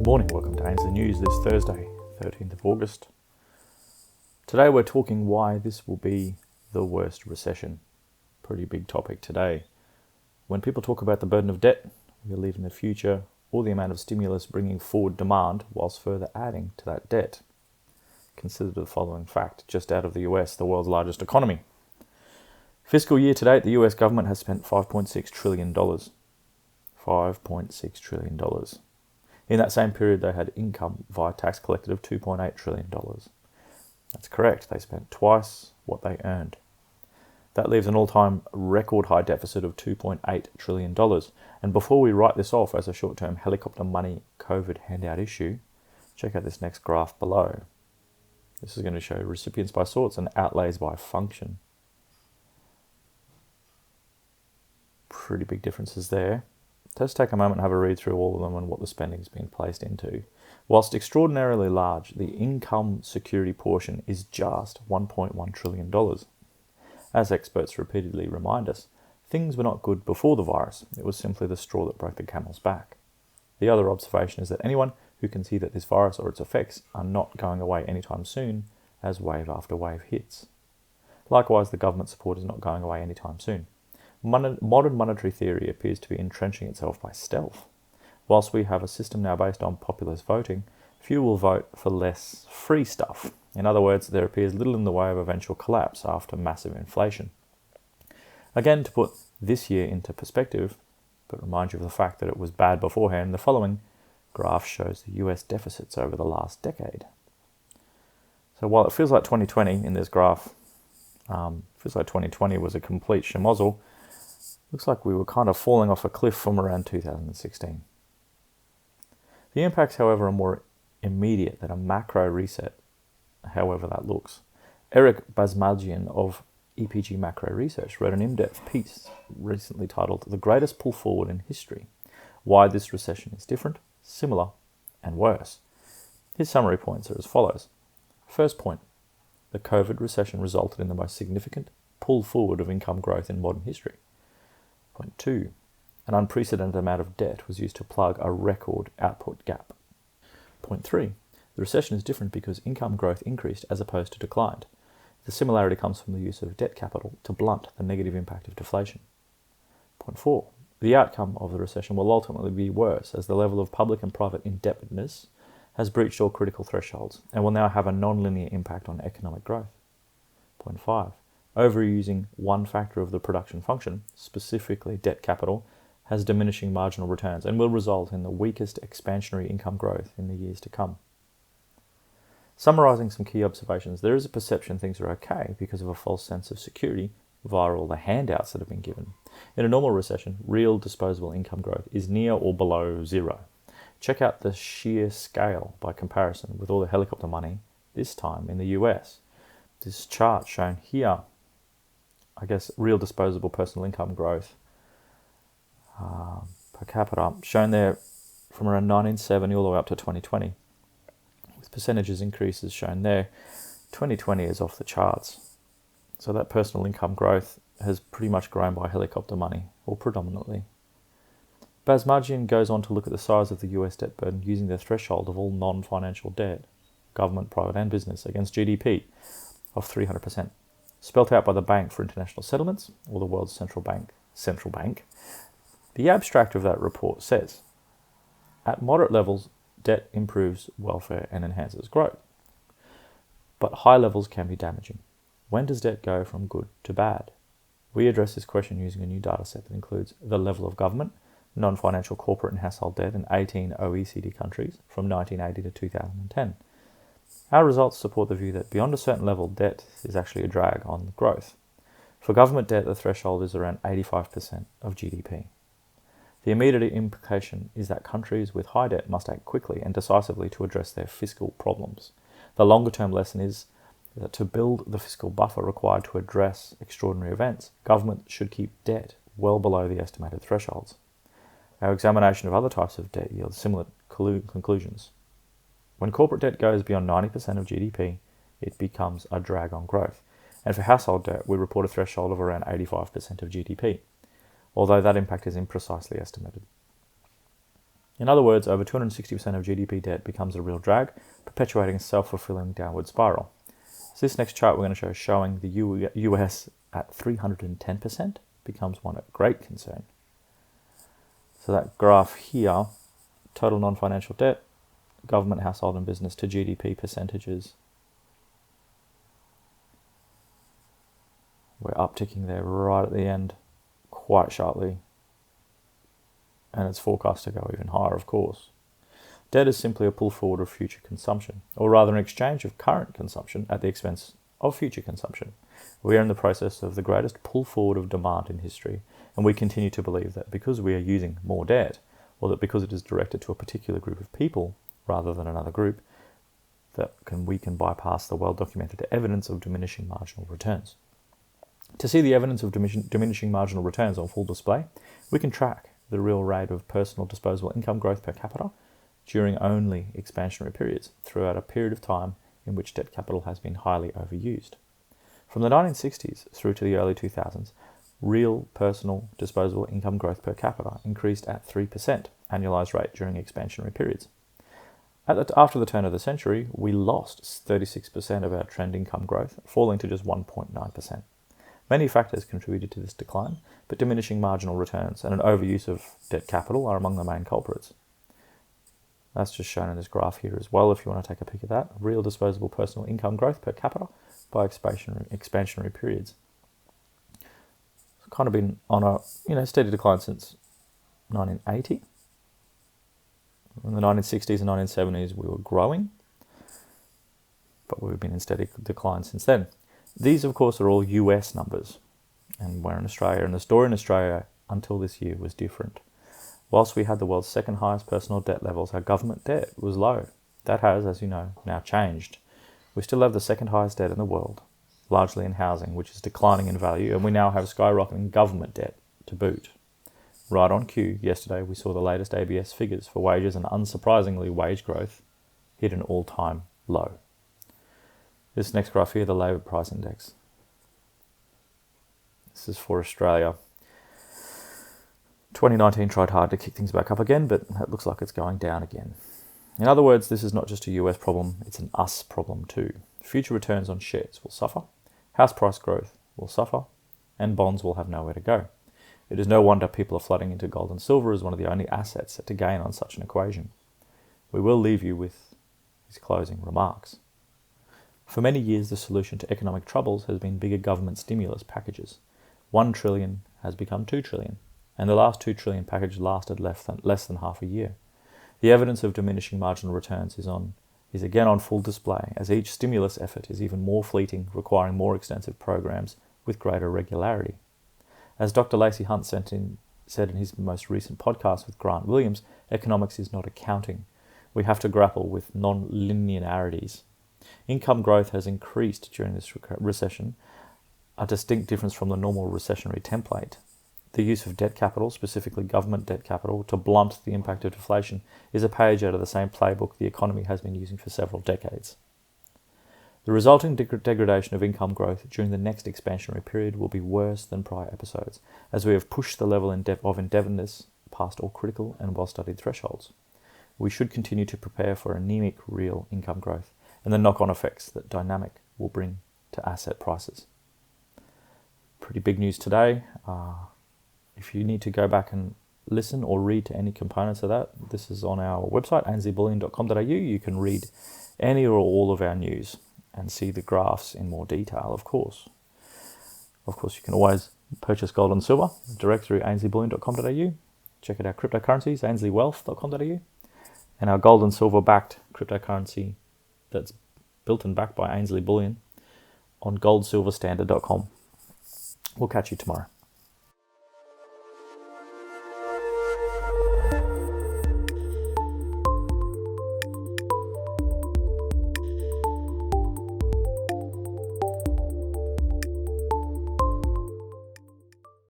Morning, welcome to Ainslie News this Thursday, 13th of August. Today we're talking why this will be the worst recession. Pretty big topic today. When people talk about the burden of debt, we are leaving the future or the amount of stimulus bringing forward demand whilst further adding to that debt. Consider the following fact, just out of the US, the world's largest economy. Fiscal year to date, the US government has spent $5.6 trillion. $5.6 trillion. In that same period, they had income via tax collected of $2.8 trillion. That's correct, they spent twice what they earned. That leaves an all-time record high deficit of $2.8 trillion. And before we write this off as a short-term helicopter money COVID handout issue, check out this next graph below. This is going to show recipients by sorts and outlays by function. Pretty big differences there. Let's take a moment and have a read through all of them and what the spending is being placed into. Whilst extraordinarily large, the income security portion is just $1.1 trillion. As experts repeatedly remind us, things were not good before the virus. It was simply the straw that broke the camel's back. The other observation is that anyone who can see that this virus or its effects are not going away anytime soon as wave after wave hits. Likewise, the government support is not going away anytime soon. Modern monetary theory appears to be entrenching itself by stealth. Whilst we have a system now based on populist voting, few will vote for less free stuff. In other words, there appears little in the way of eventual collapse after massive inflation. Again, to put this year into perspective, but remind you of the fact that it was bad beforehand, the following graph shows the US deficits over the last decade. So while it feels like 2020 in this graph, feels like 2020 was a complete schmozzle, looks like we were kind of falling off a cliff from around 2016. The impacts, however, are more immediate than a macro reset, however that looks. Eric Basmajian of EPG Macro Research wrote an in-depth piece recently titled The Greatest Pull Forward in History, Why This Recession Is Different, Similar, and Worse. His summary points are as follows. First point, the COVID recession resulted in the most significant pull forward of income growth in modern history. Point 2. An unprecedented amount of debt was used to plug a record output gap. Point 3. The recession is different because income growth increased as opposed to declined. The similarity comes from the use of debt capital to blunt the negative impact of deflation. Point 4. The outcome of the recession will ultimately be worse as the level of public and private indebtedness has breached all critical thresholds and will now have a non-linear impact on economic growth. Point 5. Overusing one factor of the production function, specifically debt capital, has diminishing marginal returns and will result in the weakest expansionary income growth in the years to come. Summarising some key observations, there is a perception things are okay because of a false sense of security via all the handouts that have been given. In a normal recession, real disposable income growth is near or below zero. Check out the sheer scale by comparison with all the helicopter money, this time in the US. This chart shown here, I guess real disposable personal income growth per capita, shown there from around 1970 all the way up to 2020. With percentages increases shown there, 2020 is off the charts. So that personal income growth has pretty much grown by helicopter money, or predominantly. Basmajian goes on to look at the size of the US debt burden using the threshold of all non-financial debt, government, private and business, against GDP of 300%. Spelt out by the Bank for International Settlements, or the world's central bank. The abstract of that report says, at moderate levels, debt improves welfare and enhances growth. But high levels can be damaging. When does debt go from good to bad? We address this question using a new data set that includes the level of government, non-financial corporate and household debt in 18 OECD countries from 1980 to 2010. Our results support the view that beyond a certain level, debt is actually a drag on growth. For government debt, the threshold is around 85% of GDP. The immediate implication is that countries with high debt must act quickly and decisively to address their fiscal problems. The longer-term lesson is that to build the fiscal buffer required to address extraordinary events, government should keep debt well below the estimated thresholds. Our examination of other types of debt yields similar conclusions. When corporate debt goes beyond 90% of GDP, it becomes a drag on growth. And for household debt, we report a threshold of around 85% of GDP, although that impact is imprecisely estimated. In other words, over 260% of GDP debt becomes a real drag, perpetuating a self-fulfilling downward spiral. So this next chart we're going to show showing the US at 310% becomes one of great concern. So that graph here, total non-financial debt, government, household and business to GDP percentages. We're upticking there right at the end quite sharply. And it's forecast to go even higher, of course. Debt is simply a pull forward of future consumption, or rather an exchange of current consumption at the expense of future consumption. We are in the process of the greatest pull forward of demand in history, and we continue to believe that because we are using more debt, or that because it is directed to a particular group of people rather than another group, that we can bypass the well-documented evidence of diminishing marginal returns. To see the evidence of diminishing marginal returns on full display, we can track the real rate of personal disposable income growth per capita during only expansionary periods throughout a period of time in which debt capital has been highly overused. From the 1960s through to the early 2000s, real personal disposable income growth per capita increased at 3% annualized rate during expansionary periods. After the turn of the century, we lost 36% of our trend income growth, falling to just 1.9%. Many factors contributed to this decline, but diminishing marginal returns and an overuse of debt capital are among the main culprits. That's just shown in this graph here as well, if you want to take a peek at that. Real disposable personal income growth per capita by expansionary periods. It's kind of been on a steady decline since 1980. In the 1960s and 1970s, we were growing, but we've been in steady decline since then. These, of course, are all US numbers, and we're in Australia, and the story in Australia until this year was different. Whilst we had the world's second highest personal debt levels, our government debt was low. That has, as you know, now changed. We still have the second highest debt in the world, largely in housing, which is declining in value, and we now have skyrocketing government debt to boot. Right on cue, yesterday we saw the latest ABS figures for wages, and unsurprisingly, wage growth hit an all-time low. This next graph here, the labour price index. This is for Australia. 2019 tried hard to kick things back up again, but it looks like it's going down again. In other words, this is not just a US problem, it's an us problem too. Future returns on shares will suffer, house price growth will suffer, and bonds will have nowhere to go. It is no wonder people are flooding into gold and silver as one of the only assets to gain on such an equation. We will leave you with his closing remarks. For many years, the solution to economic troubles has been bigger government stimulus packages. 1 trillion has become 2 trillion, and the last 2 trillion package lasted less than half a year. The evidence of diminishing marginal returns is again on full display, as each stimulus effort is even more fleeting, requiring more extensive programs with greater regularity. As Dr. Lacey Hunt said in his most recent podcast with Grant Williams, economics is not accounting. We have to grapple with non-linearities. Income growth has increased during this recession, a distinct difference from the normal recessionary template. The use of debt capital, specifically government debt capital, to blunt the impact of deflation is a page out of the same playbook the economy has been using for several decades. The resulting degradation of income growth during the next expansionary period will be worse than prior episodes, as we have pushed the level of indebtedness past all critical and well-studied thresholds. We should continue to prepare for anemic real income growth and the knock-on effects that dynamic will bring to asset prices. Pretty big news today. If you need to go back and listen or read to any components of that, this is on our website, ainslieBullion.com.au. You can read any or all of our news and see the graphs in more detail, of course. Of course, you can always purchase gold and silver direct through ainslieBullion.com.au. Check out our cryptocurrencies, ainsliewealth.com.au, and our gold and silver-backed cryptocurrency that's built and backed by Ainslie Bullion on goldsilverstandard.com. We'll catch you tomorrow.